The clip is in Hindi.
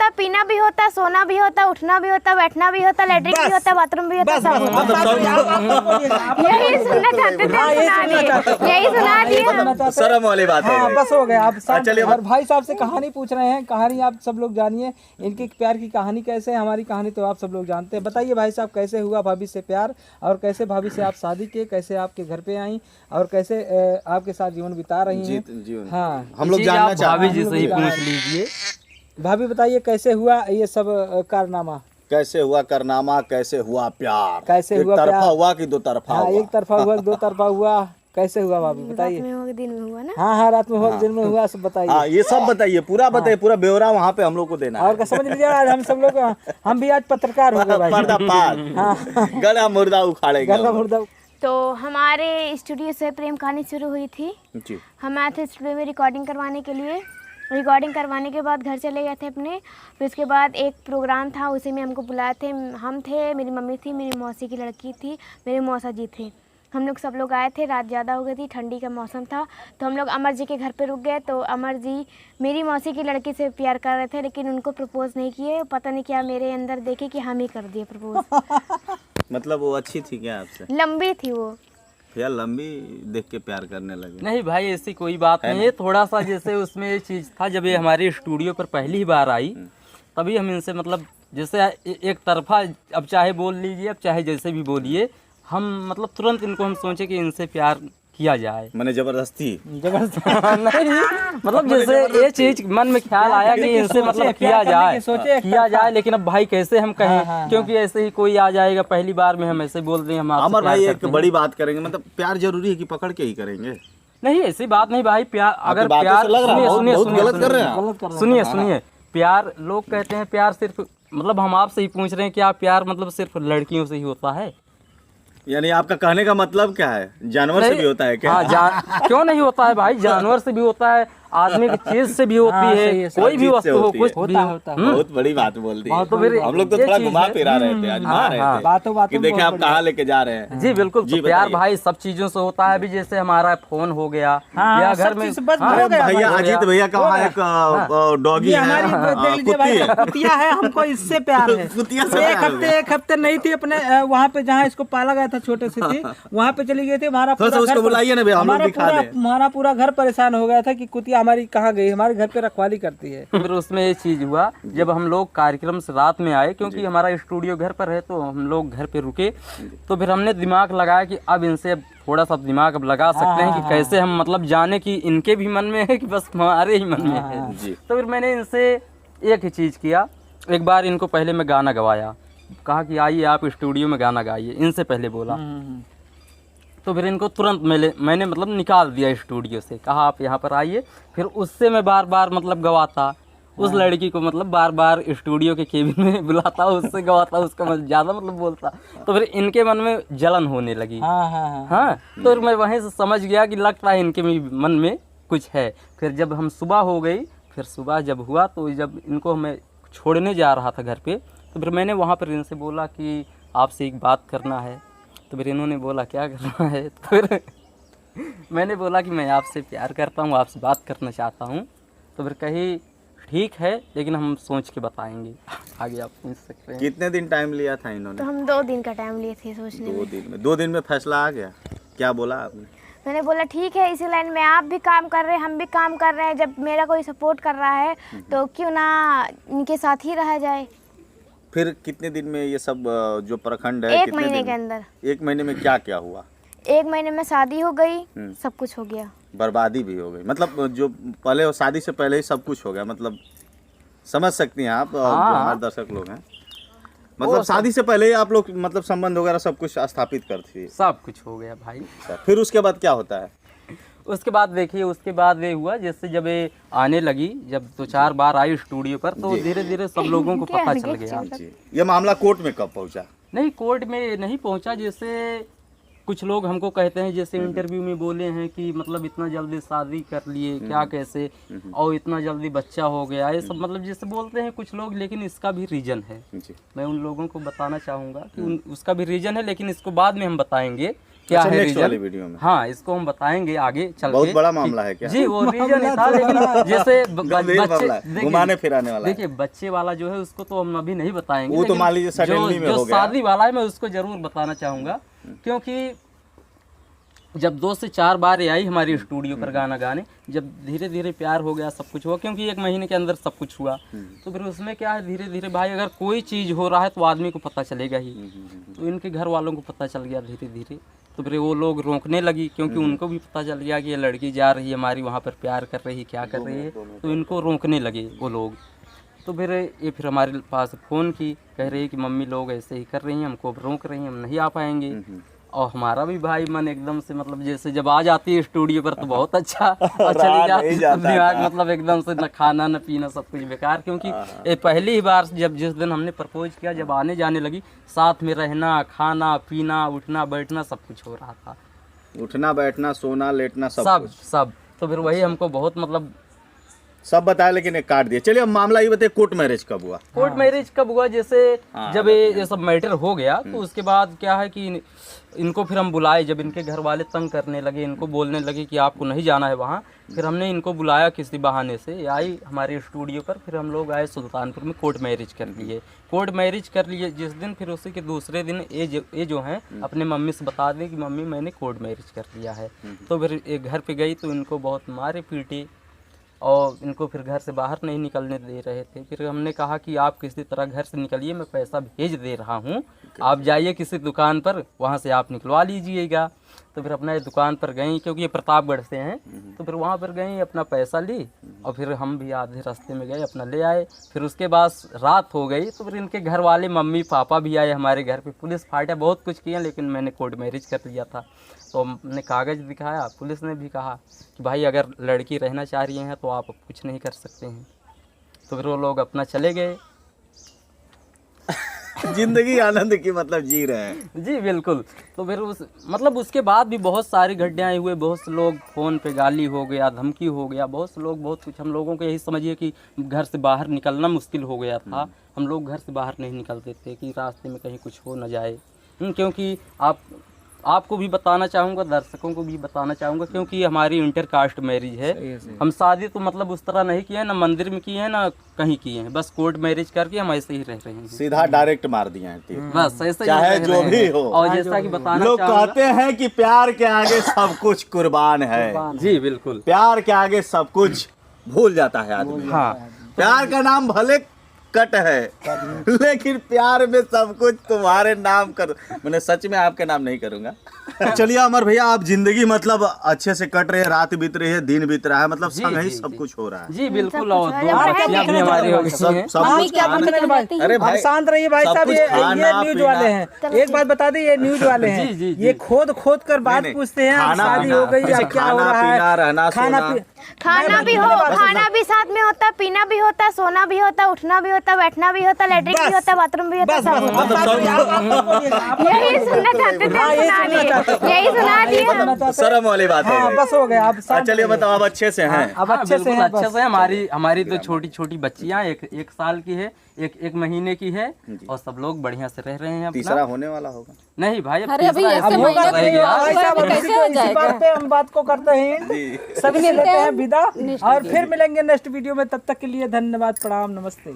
होता, पीना भी होता, सोना भी होता, उठना भी होता, बैठना भी होता, लैट्रिन भी होता, बाथरूम भी होता, सब होता। यही सुनना चाहते थे, यही सुना दिया। शर्म वाली बात है। बस हो गया। आप चलिए, और भाई साहब से कहानी पूछ रहे हैं, कहानी आप सब लोग जानिए, इनकी प्यार की कहानी कैसे है। हमारी कहानी तो आप सब लोग जानते हैं। बताइए भाई साहब, कैसे हुआ भाभी से प्यार, और कैसे भाभी से आप शादी किए, कैसे आपके घर पे आई, और कैसे आपके साथ जीवन बिता रही हैं। हाँ, हम लोग जानना चाहते भाभी हैं। जी से ही पूछ लीजिए। भाभी बताइए कैसे हुआ ये सब कारनामा, कैसे हुआ कारनामा, कैसे हुआ प्यार, कैसे हुआ एक तरफा प्यार? हुआ कि दो तरफा हाँ, हुआ? एक तरफा हुआ, दो तरफा हुआ, कैसे हुआ भाभी रात बताइए। में हुआ, दिन में हुआ ना। हाँ, रात में हुआ, दिन में हुआ, सब बताइए। हाँ, ये सब बताइए, पूरा बताइए, पूरा ब्यौरा वहाँ पे हम लोग को देना है। और क्या समझ लीजिए, आज हम सब लोग, हम भी आज पत्रकार हो गए भाई। पर्दाफाश, गला मुर्दा उखाड़ेंगे। गर्दा मुर्दा। तो हमारे स्टूडियो से प्रेम कहानी शुरू हुई थी। जी। हम आए थे स्टूडियो में रिकॉर्डिंग करवाने के लिए। रिकॉर्डिंग करवाने के बाद घर चले गए थे अपने। फिर उसके बाद एक प्रोग्राम था, उसी में हमको बुलाए थे। हम थे, मेरी मम्मी थी, मेरी मौसी की लड़की थी, मेरे मौसा जी थे। हम लोग सब लोग आए थे। रात ज़्यादा हो गई थी, ठंडी का मौसम था, तो हम लोग अमर जी के घर पे रुक गए। तो अमर जी मेरी मौसी की लड़की से प्यार कर रहे थे, लेकिन उनको प्रपोज नहीं किए। पता नहीं क्या मेरे अंदर देखे कि हम ही कर दिए प्रपोज। मतलब वो अच्छी थी क्या आपसे? लंबी थी वो। या लंबी देख के प्यार करने लगे? नहीं भाई, ऐसी कोई बात नहीं है। थोड़ा सा जैसे उसमें ये चीज़ था, जब ये हमारे स्टूडियो पर पहली बार आई, तभी हम इनसे मतलब जैसे एक तरफा, अब चाहे बोल लीजिए, अब चाहे जैसे भी बोलिए, हम मतलब तुरंत इनको हम सोचे कि इनसे प्यार किया जाए। मैंने जबरदस्ती नहीं, मतलब जैसे ये चीज मन में ख्याल आया कि इनसे मतलब किया जाए, लेकिन अब भाई कैसे हम कहें, क्योंकि ऐसे ही कोई आ जाएगा पहली बार में, हम ऐसे बोल रहे हैं हम आपसे अमर प्यार भाई, करते एक हैं। बड़ी बात करेंगे, मतलब प्यार जरूरी है कि पकड़ के ही करेंगे? नहीं, ऐसी बात नहीं भाई। प्यार अगर बातों प्यार, से लग रहा है बहुत गलत कर रहे हैं आप। सुनिए, प्यार लोग कहते हैं प्यार सिर्फ, मतलब हम आपसे ही पूछ रहे हैं कि आप प्यार मतलब सिर्फ लड़कियों से ही होता है? यानी आपका कहने का मतलब क्या है, जानवर से भी होता है क्या? हाँ, क्यों नहीं होता है भाई, जानवर से भी होता है, आदमी की चीज से भी होती है, कोई भी वस्तु हो, कुछ भी हो। बहुत बड़ी बात बोल दी। तो फिर हम लोग तो ये थोड़ा चीज़ घुमा है। फिरा रहे थे, आजमा रहे थे बातों कि देखे आप कहाँ लेके जा रहे हैं। जी बिल्कुल। तो प्यार भाई सब चीजों से होता है। अभी जैसे हमारा फोन हो गया, या घर में भैया अजीत भैया का वहाँ एक डॉगी है, कुतिया है, हमको इससे प्यार है। कुतिया से एक हफ्ते नहीं थी अपने वहाँ पे जहाँ इसको पाला गया था, छोटे से थी, वहाँ पे चली गई थी। हमारा उसको बुलाइए ना भैया, हम लोग दिखा दें। हमारा पूरा घर परेशान हो गया था कि कुतिया हमारी कहाँ गई, हमारे घर पे रखवाली करती है। फिर उसमें ये चीज हुआ, जब हम लोग कार्यक्रम से रात में आए, क्योंकि हमारा स्टूडियो घर पर है, तो हम लोग घर पे रुके, तो फिर हमने दिमाग लगाया कि अब इनसे थोड़ा सा दिमाग अब लगा सकते हैं कि कैसे हम मतलब जाने कि इनके भी मन में है कि बस हमारे ही मन में है। तो फिर मैंने इनसे एक ही चीज़ किया। एक बार इनको पहले मैं गाना गवाया, कहा कि आइए आप स्टूडियो में गाना गाइए, इनसे पहले बोला। तो फिर इनको तुरंत मैंने मतलब निकाल दिया स्टूडियो से, कहा आप यहाँ पर आइए। फिर उससे मैं बार बार मतलब गवाता, उस लड़की को मतलब बार बार स्टूडियो के केबिन में बुलाता, उससे गवाता, उसका ज़्यादा मतलब बोलता। तो फिर इनके मन में जलन होने लगी। हाँ, तो फिर मैं वहीं से समझ गया कि लगता है इनके मन में कुछ है। फिर जब हम सुबह हो गई, फिर सुबह जब हुआ, तो जब इनको मैं छोड़ने जा रहा था घर पे, तो फिर मैंने वहाँ पर इनसे बोला कि आपसे एक बात करना है। तो फिर इन्होंने बोला क्या करना है? तो फिर मैंने बोला कि मैं आपसे प्यार करता हूँ, आपसे बात करना चाहता हूँ। तो फिर कही ठीक है, लेकिन हम सोच के बताएंगे। आगे आप पूछ सकते हैं। कितने दिन टाइम लिया था इन्होंने? तो हम 2 दिन का टाइम लिए थे सोचने में। 2 दिन में फैसला आ गया? क्या बोला आपने? मैंने बोला ठीक है, इसी लाइन में आप भी काम कर रहे हैं, हम भी काम कर रहे हैं, जब मेरा कोई सपोर्ट कर रहा है तो क्यों ना इनके साथ ही रहा जाए। फिर कितने दिन में ये सब जो प्रखंड है, 1 महीने के अंदर। 1 महीने में क्या क्या हुआ? 1 महीने में शादी हो गई, सब कुछ हो गया। बर्बादी भी हो गई, मतलब जो पहले शादी से पहले ही सब कुछ हो गया, मतलब समझ सकती हैं आप, जो हमारे दर्शक लोग हैं, मतलब शादी से पहले ही आप लोग मतलब संबंध वगैरह सब कुछ स्थापित करती है? सब कुछ हो गया भाई। फिर उसके बाद क्या होता है? उसके बाद देखिए, उसके बाद ये हुआ, जैसे जब ये आने लगी, जब 2-4 बार आई स्टूडियो पर, तो धीरे धीरे सब लोगों को पता चल गया। ये मामला कोर्ट में कब पहुंचा? नहीं, कोर्ट में नहीं पहुंचा। जैसे कुछ लोग हमको कहते हैं, जैसे इंटरव्यू में बोले हैं कि मतलब इतना जल्दी शादी कर लिए क्या, कैसे, और इतना जल्दी बच्चा हो गया, ये सब मतलब जैसे बोलते हैं कुछ लोग, लेकिन इसका भी रीज़न है। मैं उन लोगों को बताना चाहूँगा कि उसका भी रीज़न है, लेकिन इसको बाद में हम बताएंगे क्या अच्छा, है next वाली रीजन। वीडियो में हाँ, इसको हम बताएंगे आगे चल बहुत के। बड़ा मामला है क्या? जी वो रीजन ही था, लेकिन जैसे गंभीर मामला है, देखिए- घुमाने फिराने वाला है। देखिए बच्चे वाला जो है उसको तो हम अभी नहीं बताएंगे, वो तो लेकिन मान लीजिए suddenly में जो हो गया। शादी वाला है मैं उसको जरूर बताना चाहूंगा, क्योंकि जब 2 से 4 बार ये आई हमारी स्टूडियो पर गाना गाने, जब धीरे धीरे प्यार हो गया, सब कुछ हुआ, क्योंकि 1 महीने के अंदर सब कुछ हुआ, तो फिर उसमें क्या है धीरे धीरे भाई अगर कोई चीज़ हो रहा है तो आदमी को पता चलेगा ही। तो इनके घर वालों को पता चल गया धीरे धीरे, तो फिर वो लोग रोकने लगी, क्योंकि उनको भी पता चल गया कि ये लड़की जा रही है हमारी वहाँ पर, प्यार कर रही है, क्या कर रही है, तो इनको रोकने लगे वो लोग। तो फिर हमारे पास फ़ोन की, कह रही है कि मम्मी लोग ऐसे ही कर रही हैं, हमको रोक रही हैं, हम नहीं आ पाएंगे। और हमारा भी भाई मन एकदम से मतलब जैसे जब आ जाती है स्टूडियो पर तो बहुत अच्छा, और चली जाती है दिमाग मतलब एकदम से न खाना न पीना सब कुछ बेकार, क्योंकि ये पहली ही बार जब जिस दिन हमने प्रपोज किया, जब आने जाने लगी, साथ में रहना, खाना पीना, उठना बैठना सब कुछ हो रहा था, उठना बैठना सोना लेटना सब सब। तो फिर वही हमको बहुत मतलब सब बताया, लेकिन एक काट दिया। चलिए अब मामला ये बताइए, कोर्ट मैरिज कब हुआ? कोर्ट मैरिज कब हुआ? जैसे जब ये सब मैटर हो गया तो उसके बाद क्या है कि इनको फिर हम बुलाए, जब इनके घर वाले तंग करने लगे, इनको बोलने लगे कि आपको नहीं जाना है वहाँ, फिर हमने इनको बुलाया किसी बहाने से, आई हमारे स्टूडियो पर, फिर हम लोग आए सुल्तानपुर में, कोर्ट मैरिज कर लिए। कोर्ट मैरिज कर लिए जिस दिन, फिर उसी के दूसरे दिन ये जो हैं अपने मम्मी से बता दें कि मम्मी मैंने कोर्ट मैरिज कर लिया है। तो फिर एक घर पे गई तो इनको बहुत मारे पीटे, और इनको फिर घर से बाहर नहीं निकलने दे रहे थे। फिर हमने कहा कि आप किसी तरह घर से निकलिए, मैं पैसा भेज दे रहा हूँ, आप जाइए किसी दुकान पर, वहाँ से आप निकलवा लीजिएगा। तो फिर अपना दुकान पर गई, क्योंकि ये प्रतापगढ़ से हैं, तो फिर वहाँ पर गई, अपना पैसा ली, और फिर हम भी आधे रास्ते में गए, अपना ले आए। फिर उसके बाद रात हो गई, तो फिर इनके घर वाले मम्मी पापा भी आए हमारे घर पे, पुलिस फाटा बहुत कुछ किया, लेकिन मैंने कोर्ट मैरिज कर लिया था। तो हमने कागज़ दिखाया, पुलिस ने भी कहा कि भाई अगर लड़की रहना चाह रही हैं तो आप कुछ नहीं कर सकते हैं। तो फिर वो लोग अपना चले गए। जिंदगी आनंद की मतलब जी रहे हैं। जी बिल्कुल। तो फिर उसके बाद भी बहुत सारी घटनाएं हुए, बहुत से लोग फ़ोन पे गाली हो गया, धमकी हो गया, बहुत से लोग बहुत कुछ, हम लोगों को यही समझिए कि घर से बाहर निकलना मुश्किल हो गया था। हम लोग घर से बाहर नहीं निकलते थे कि रास्ते में कहीं कुछ हो न जाए, क्योंकि आपको भी बताना चाहूँगा, दर्शकों को भी बताना चाहूँगा, क्योंकि हमारी इंटर कास्ट मैरिज है। हम शादी तो मतलब उस तरह नहीं किए, ना मंदिर में किए हैं ना कहीं किए हैं, बस कोर्ट मैरिज करके हम ऐसे ही रह रहे हैं, सीधा डायरेक्ट मार दिया है तीर। बस ऐसे ही चाहे रह जो रहे भी हैं। हो। और जैसा कि बताना लोग चाहूँगा, कहते हैं कि प्यार के आगे सब कुछ कुर्बान है। जी बिल्कुल, प्यार के आगे सब कुछ भूल जाता है आदमी। हाँ प्यार का नाम भले कट है, लेकिन प्यार में सब कुछ तुम्हारे नाम कर, मैंने सच में आपके नाम नहीं करूंगा। चलिए अमर भैया, आप जिंदगी मतलब अच्छे से कट रहे हैं, रात बीत रही है, दिन बीत रहा है, मतलब संग ही सब कुछ हो रहा है। जी बिल्कुल। और सब 2 कुछ बच्चियां भी हमारी हो गई हैं। सब कुछ खाना- अरे भाई आप शांत रहिए भाई सब साहब, कुछ ये खाना, न्यूज पीना। वाले हैं। एक बात बता दी, ये न्यूज वाले हैं। जी, जी। ये खोद कर बात नहीं, पूछते हैं, खाना शादी पीना, हो गई या जैसे क्या हो खाना रहा पीना, है, रहना, खाना सोना। खाना भी हो, खाना भी साथ में होता, पीना भी होता, सोना भी होता, उठना भी होता, बैठना भी होता, लैट्रिन भी होता, बाथरूम भी होता, बस सब होता। यही सुनना चाहते थे, सुना दिए, यही सुना दिए। शर्म वाली बात हाँ, है। बस हो गया। अब शांत चलिए रहिए। बताओ, अब अच्छे से हैं? अब हाँ, अच्छे से बिल्कुल हैं, अच्छे बस। से। हमारी 2 छोटी बच्चियां, एक साल की है, एक महीने की है, और सब लोग बढ़िया से रह रहे हैं अपना। तीसरा होने वाला होगा। नहीं भाई, अब अरे अभी तीसरा ऐसे ऐसे होगा होगा नहीं, रह गया। भाई साहब, कैसे इसी हो इसी जाएगा? बात पे हम बात को करते हैं, सभी से लेते हैं विदा, और फिर मिलेंगे नेक्स्ट वीडियो में। तब तक के लिए धन्यवाद, प्रणाम, नमस्ते।